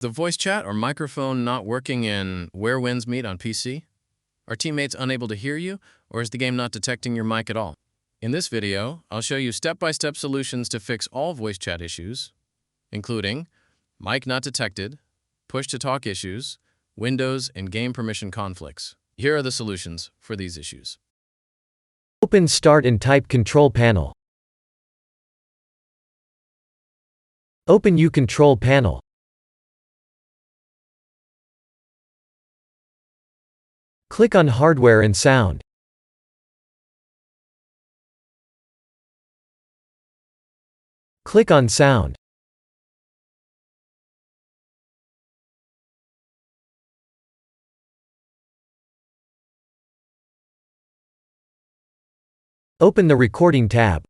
The voice chat or microphone not working in Where Winds Meet on PC? Are teammates unable to hear you, or is the game not detecting your mic at all? In this video, I'll show you step-by-step solutions to fix all voice chat issues, including mic not detected, push-to-talk issues, Windows and game permission conflicts. Here are the solutions for these issues. Open Start and type Control Panel. Open U Control Panel. Click on Hardware and Sound. Click on Sound. Open the Recording tab.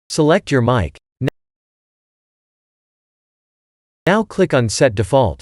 Select your mic. Now click on Set Default.